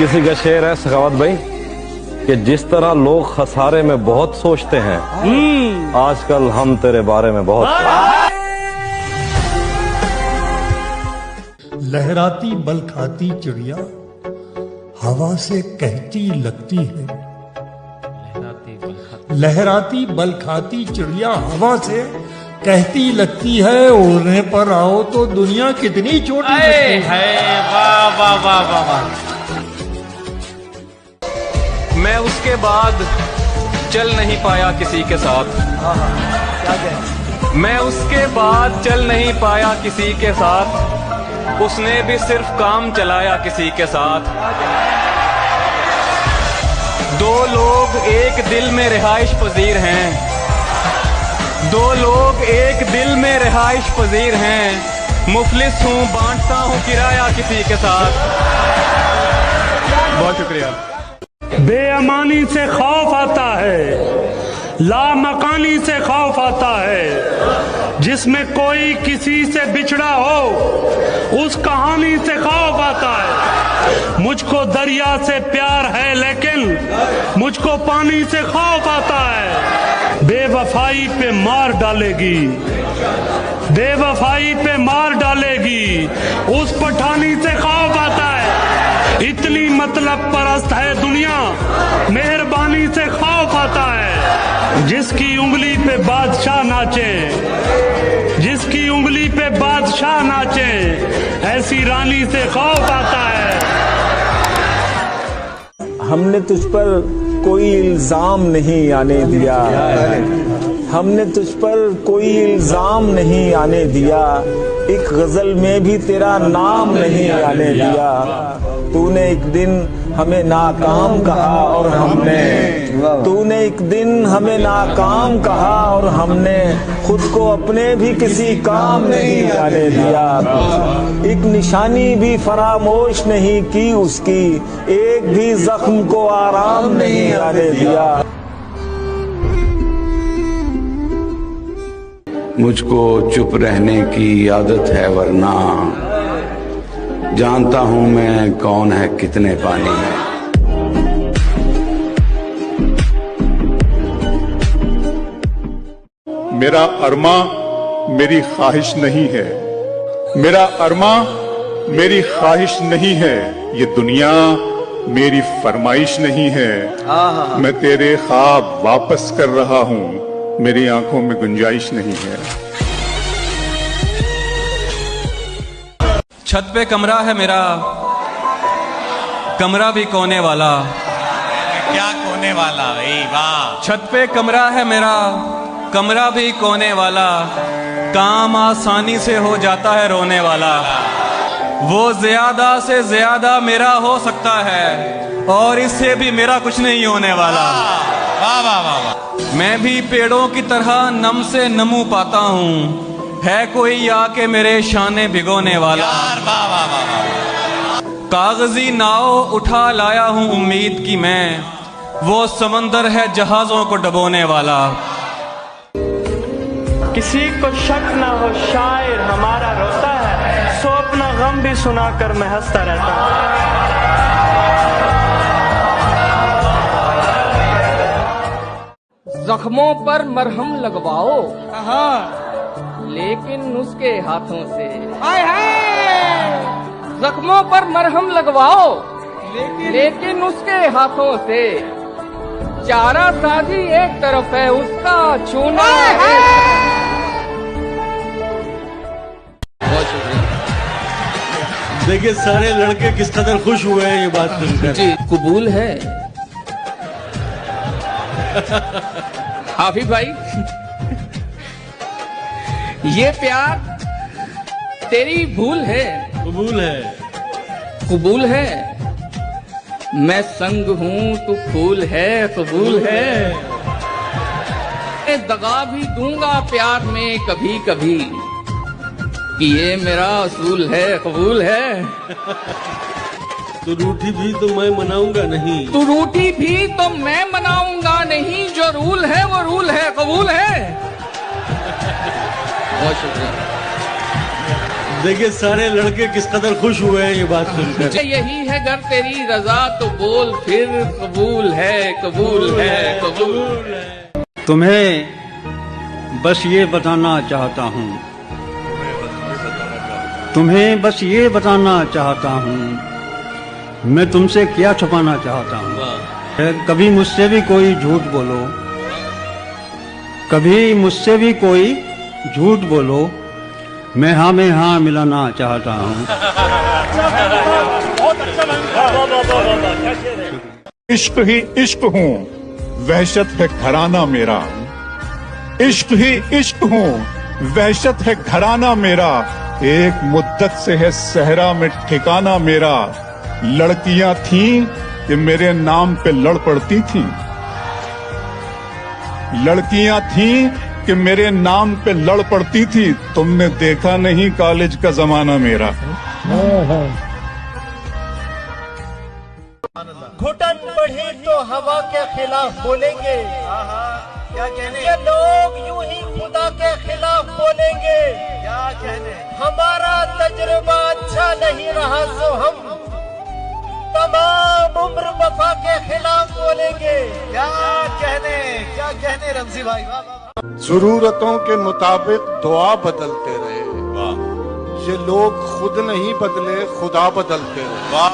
किसी का शेर है सखावत भाई कि जिस तरह लोग खसारे में बहुत सोचते हैं, आजकल हम तेरे बारे में बहुत लहराती बल खाती चिड़िया हवा से कहती लगती है। लहराती बल खाती चिड़िया हवा से कहती लगती है, उड़ने पर आओ तो दुनिया कितनी छोटी है। वाह वाह वाह वाह वाह। मैं उसके बाद चल नहीं पाया किसी के साथ। मैं उसके बाद चल नहीं पाया किसी के साथ, उसने भी सिर्फ काम चलाया किसी के साथ। दो लोग एक दिल में रिहाइश पजीर हैं, दो लोग एक दिल में रिहाइश पजीर हैं। मुफलिस हूँ बांटता हूँ किराया किसी के साथ। बहुत शुक्रिया। बेअमानी से खौफ आता है, लामकानी से खौफ आता है। जिसमें कोई किसी से बिछड़ा हो उस कहानी से खौफ आता है। मुझको दरिया से प्यार है लेकिन मुझको पानी से खौफ आता है। बेवफाई पे मार डालेगी, बेवफाई पे मार डालेगी, उस पठानी से खौफ आता है। इतनी मतलब परस्त है दुनिया, मेहरबानी से खौफ आता है। जिसकी उंगली पे बादशाह नाचे, जिसकी उंगली पे बादशाह नाचे, ऐसी रानी से खौफ आता है। हमने तुझ पर कोई इल्जाम नहीं आने दिया, हमने तुझ पर कोई इल्जाम नहीं आने दिया। एक गजल में भी तेरा नाम नहीं आने दिया। तूने एक दिन हमें नाकाम कहा और हमने, तूने एक दिन हमें नाकाम कहा और हमने खुद को अपने भी किसी काम नहीं आने दिया। एक निशानी भी फरामोश नहीं की उसकी, एक भी जख्म को आराम नहीं आने दिया। मुझको चुप रहने की आदत है वरना जानता हूं मैं कौन है कितने पानी में। मेरा अरमा मेरी ख्वाहिश नहीं है, मेरा अरमा मेरी ख्वाहिश नहीं है। ये दुनिया मेरी फरमाइश नहीं है। मैं तेरे ख्वाब वापस कर रहा हूँ, मेरी आंखों में गुंजाइश नहीं है। छत पे कमरा है मेरा, कमरा भी कोने वाला। क्या कोने वाला? वाह। छत पे कमरा है मेरा, कमरा भी कोने वाला। काम आसानी से हो जाता है रोने वाला। वो ज्यादा से ज्यादा मेरा हो सकता है और इससे भी मेरा कुछ नहीं होने वाला। वाह वाह वाह। मैं भी पेड़ों की तरह नम से नमू पाता हूँ, है कोई आके मेरे शाने भिगोने वाला। वाह वाह वाह। कागजी नाव उठा लाया हूँ उम्मीद की मैं, वो समंदर है जहाजों को डबोने वाला। किसी को शक ना हो शायर हमारा रोता है, सो अपना गम भी सुनाकर मैं हंसता रहता हूँ। जख्मों पर मरहम लगवाओ, लेकिन नुस्खे हाथों से। जख्मों पर मरहम लगवाओ, लेकिन उसके हाथों से। चारा साजी एक तरफ है, उसका छूना है। बहुत शुक्रिया। देखिए सारे लड़के किस कदर खुश हुए हैं ये बात सुनकर। जी कबूल है हाफिज भाई। ये प्यार तेरी भूल है। कबूल है, कबूल है। मैं संग हूँ तू फूल है, कबूल है। मैं दगा भी दूंगा प्यार में कभी कभी, कि ये मेरा असूल है, कबूल है। तू रूठी भी तो मैं मनाऊंगा नहीं, तू रूठी भी तो मैं मनाऊंगा नहीं। जो रूल है वो रूल है, कबूल है। बहुत शुक्रिया। देखिए सारे लड़के किस कदर खुश हुए हैं ये बात सुनकर। यही है घर तेरी रजा तो बोल फिर कबूल है कबूल है कबूल है। तुम्हें बस ये बताना चाहता हूँ, तुम्हें बस ये बताना चाहता हूँ, मैं तुमसे क्या छुपाना चाहता हूँ। कभी मुझसे भी कोई झूठ बोलो, कभी मुझसे भी कोई झूठ बोलो, मैं हाँ में हाँ मिलाना चाहता हूँ। इश्क ही इश्क हूँ, वहशत है घराना मेरा। इश्क ही इश्क हूँ, वहशत है घराना मेरा। एक मुद्दत से है सहरा में ठिकाना मेरा। लड़कियां थीं कि मेरे नाम पे लड़ पड़ती थीं, लड़कियां थीं कि मेरे नाम पे लड़ पड़ती थी। तुमने देखा नहीं कॉलेज का जमाना मेरा। घुटन बढ़ी तो हवा के खिलाफ बोलेंगे, क्या कहने ये लोग यूं ही खुदा के खिलाफ बोलेंगे। क्या कहने हमारा तजुर्बा अच्छा नहीं रहा सो हम तमाम उम्र वफा के खिलाफ बोलेंगे। क्या कहने रमजी भाई। जरूरतों के मुताबिक दुआ बदलते रहे, ये लोग खुद नहीं बदले खुदा बदलते रहे। वाह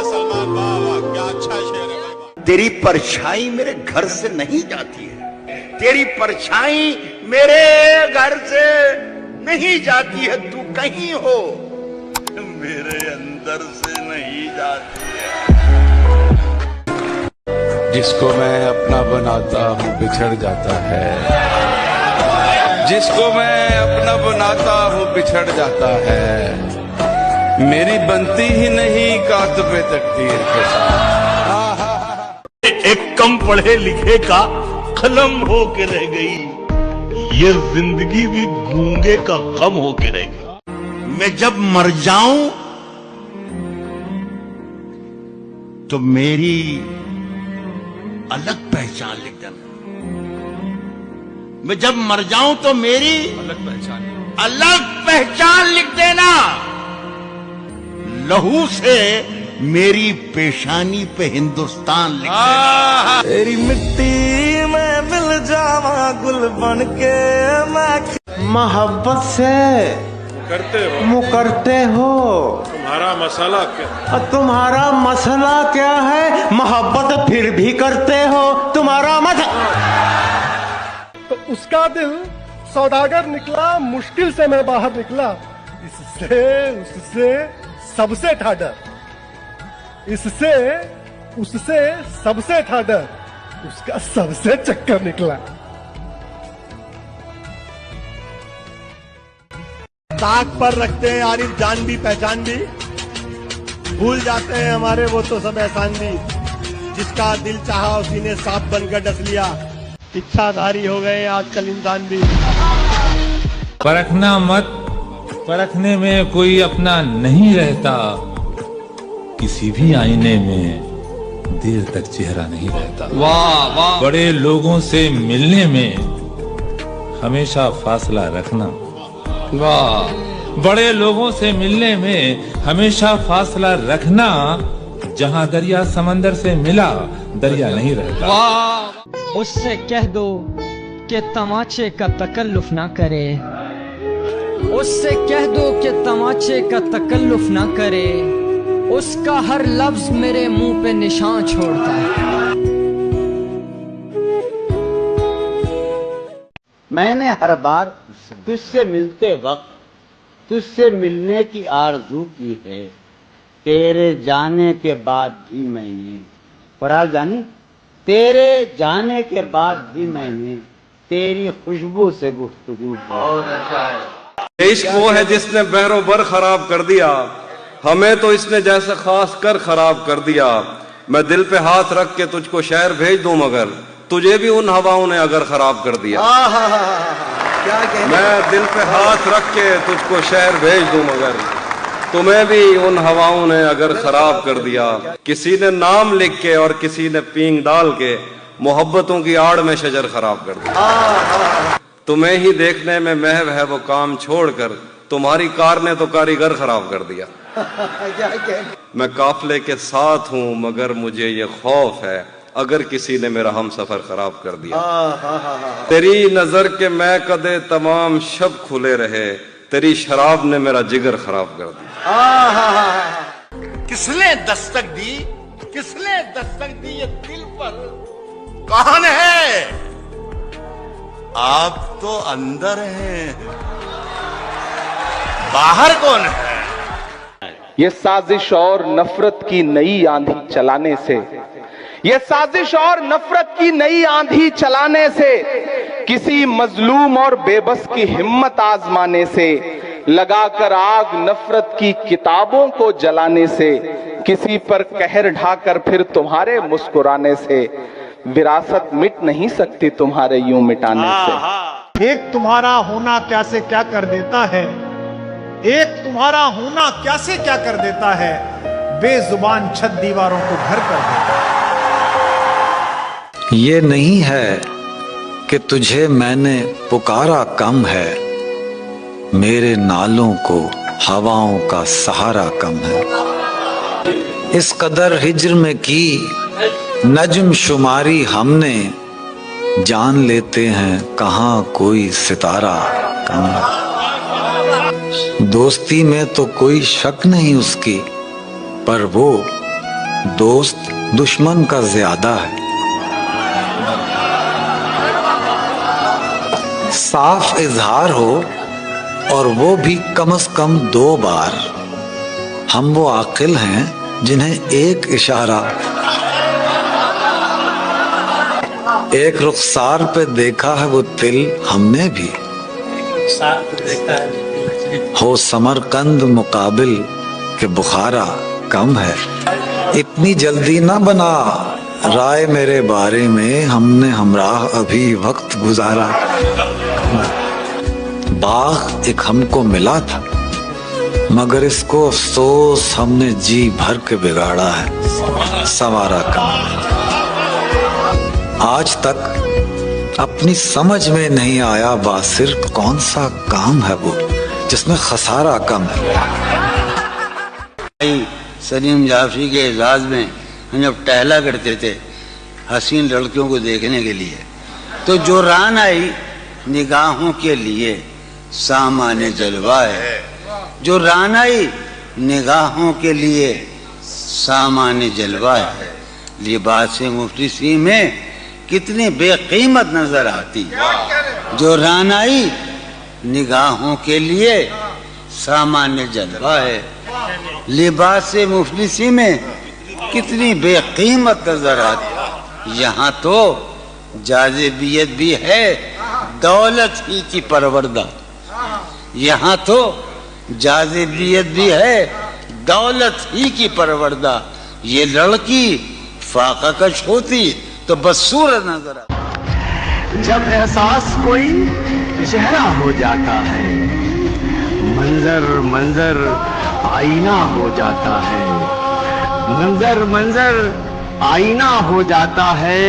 सलमान, वाह वाह, क्या अच्छा शेर है। तेरी परछाई मेरे घर से नहीं जाती है, तेरी परछाई मेरे घर से नहीं जाती है। तू कहीं हो मेरे अंदर से नहीं जाती है। जिसको मैं अपना बनाता हूँ बिछड़ जाता है, जिसको मैं अपना बनाता हूँ बिछड़ जाता है। मेरी बनती ही नहीं कातबे तकदीर के साथ। एक कम पढ़े लिखे का कलम हो के रह गई, ये जिंदगी भी गूंगे का गम हो के रह गई। मैं जब मर जाऊं तो मेरी अलग पहचान लिख देना। मैं जब मर जाऊं तो मेरी अलग पहचान लिख देना। लहू से मेरी पेशानी पे हिंदुस्तान लिख देना। तेरी मिट्टी में मिल जावा गुल बन के मैं मोहब्बत से मुकरते हो। तुम्हारा मसाला क्या? तुम्हारा मसला क्या है? मोहब्बत फिर भी करते हो। तुम्हारा मसला तो उसका दिल सौदागर निकला, मुश्किल से मैं बाहर निकला। इससे उससे सबसे था डर, इससे उससे सबसे था डर, उसका सबसे चक्कर निकला। ताक पर रखते हैं आरिफ जान भी पहचान भी, भूल जाते हैं हमारे वो तो सब एहसान भी। जिसका दिल चाहा उसी ने सांप बनकर डस लिया। इच्छाधारी हो गए आजकल इंसान भी। परखना मत, परखने में कोई अपना नहीं रहता। किसी भी आईने में देर तक चेहरा नहीं रहता। वाह वाह। बड़े लोगों से मिलने में हमेशा फासला रखना। वाह। बड़े लोगों से मिलने में हमेशा फासला रखना। जहाँ दरिया समंदर से मिला दरिया नहीं रहता। वाह। उससे कह दो कि तमाचे का तकल्लुफ ना करे, उससे कह दो कि तमाचे का तकल्लुफ ना करे। उसका हर लफ्ज मेरे मुंह पे निशान छोड़ता है। मैंने हर बार तुझसे मिलते वक्त तुझसे मिलने की आरज़ू की है। तेरे जाने के बाद भी मैंने, फराज जानी, तेरे जाने के बाद भी मैंने तेरी खुशबू से गुफ्तगू। बहुत अच्छा है। इश्क वो है जिसने बहरों बर खराब कर दिया, हमें तो इसने जैसे खास कर खराब कर दिया। मैं दिल पे हाथ रख के तुझको शहर भेज दूं मगर तुझे भी उन हवाओं ने अगर खराब कर दिया। मैं दिल पे हाथ रख के तुझको शहर भेज दूं मगर तुम्हें भी उन हवाओं ने अगर खराब कर दिया। किसी ने नाम लिख के और किसी ने पींग डाल के मोहब्बतों की आड़ में शजर खराब कर दिया। तुम्हें ही देखने में महव है वो काम छोड़कर, तुम्हारी कार ने तो कारीगर खराब कर दिया। मैं काफले के साथ हूं मगर मुझे ये खौफ है अगर किसी ने मेरा हम सफर खराब कर दिया। तेरी नजर के मैं कदे तमाम शब खुले रहे, तेरी शराब ने मेरा जिगर खराब कर दिया। किसने दस्तक दी, किसने दस्तक दी ये दिल पर? कौन है? आप तो अंदर हैं, बाहर कौन है? ये साजिश और नफरत की नई आंधी चलाने से, ये साजिश और नफरत की नई आंधी चलाने से, किसी मजलूम और बेबस की हिम्मत आजमाने से, लगाकर आग नफरत की किताबों को जलाने से, किसी पर कहर ढाकर फिर तुम्हारे मुस्कुराने से, विरासत मिट नहीं सकती तुम्हारे यूं मिटाने से। एक तुम्हारा होना क्या से क्या कर देता है, एक तुम्हारा होना क्या से क्या कर देता है, बेजुबान छत दीवारों को घर कर देता है। ये नहीं है कि तुझे मैंने पुकारा कम है, मेरे नालों को हवाओं का सहारा कम है। इस कदर हिज्र में की नज्म शुमारी हमने, जान लेते हैं कहाँ कोई सितारा कम है। दोस्ती में तो कोई शक नहीं उसकी, पर वो दोस्त दुश्मन का ज्यादा है। साफ इजहार हो और वो भी कम से कम 2 बार, हम वो आकिल हैं जिन्हें एक इशारा, एक रुखसार पे देखा है वो तिल हमने भी, हो समरकंद मुकाबिल के बुखारा कम है। इतनी जल्दी ना बना राय मेरे बारे में, हमने हमराह अभी वक्त गुजारा। बाग एक हमको मिला था मगर इसको अफसोस हमने जी भर के बिगाड़ा है, संवारा कम। आज तक अपनी समझ में नहीं आया बासिर कौन सा काम है वो जिसमें खसारा कम है। सलीम जाफरी के एजाज में हम जब टहला करते थे हसीन लड़कियों को देखने के लिए, तो जो रान आई निगाहों के लिए सामान्य जलवा है, जो रान आई निगाहों के लिए सामान्य जलवा है। लिबास मुफलिसी में कितनी बेकीमत नजर आती, जो रान आई निगाहों के लिए सामान्य जलवा है। लिबास मुफलिसी में कितनी बेकीमत नजर आती, यहाँ तो जाज़िबियत भी है दौलत ही की परवरदा, यहाँ तो जाज़िबियत भी है दौलत ही की परवरदा। ये लड़की फाका कश होती तो बदसूरत नजर आती। जब एहसास कोई चेहरा हो जाता है, मंजर मंजर आईना हो जाता है, मंजर मंजर आईना हो जाता है।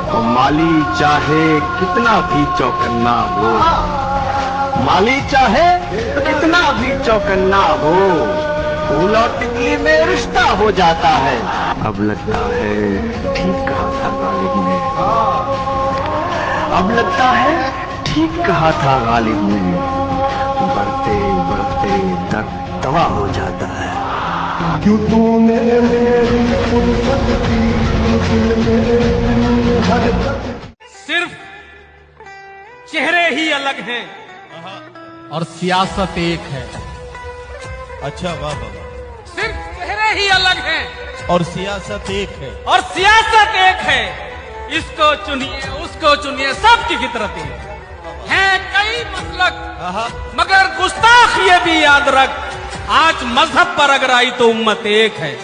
तो माली चाहे कितना भी चौकन्ना हो, माली चाहे कितना भी चौकन्ना हो, फूल और तितली में रिश्ता हो जाता है। अब लगता है ठीक कहा था गालिब ने, अब लगता है ठीक कहा था गालिब ने। बढ़ते बढ़ते दर्द दवा हो जाता है। क्यों तूने सिर्फ चेहरे ही अलग हैं और सियासत एक है। अच्छा वाह वाह, सिर्फ चेहरे ही अलग हैं और सियासत एक है, और सियासत एक है। इसको चुनिए उसको चुनिए, सबकी फितरत है। कई मसलक मगर गुस्ताख ये भी याद रख, आज मजहब पर अगर आई तो उम्मत एक है।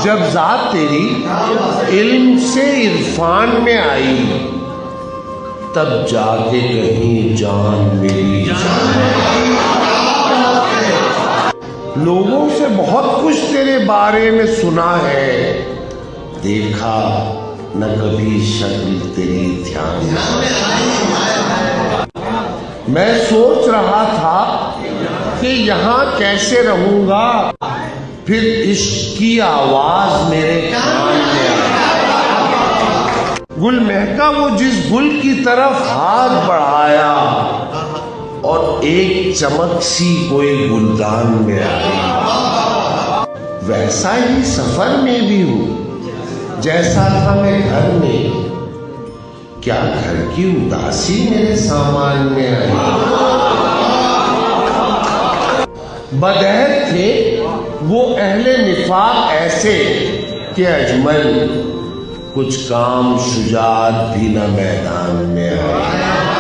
जब जात तेरी इल्म से इरफान में आई, तब जाके कहीं जान मेरी लोगों से बहुत कुछ तेरे बारे में सुना है, देखा न कभी शक्ल तेरी ध्यान मैं सोच रहा था कि यहाँ कैसे रहूंगा, फिर इश्क की आवाज मेरे कान में आई। गुल महका वो जिस गुल की तरफ हाथ बढ़ाया और एक चमक सी कोई गुलदान में आई। वैसा ही सफर में भी हूं जैसा था मैं घर में, क्या घर की उदासी मेरे सामान में आई। बदहर थे वो अहले निफाक ऐसे कि अजमल कुछ काम शुजात भी न मैदान में आए।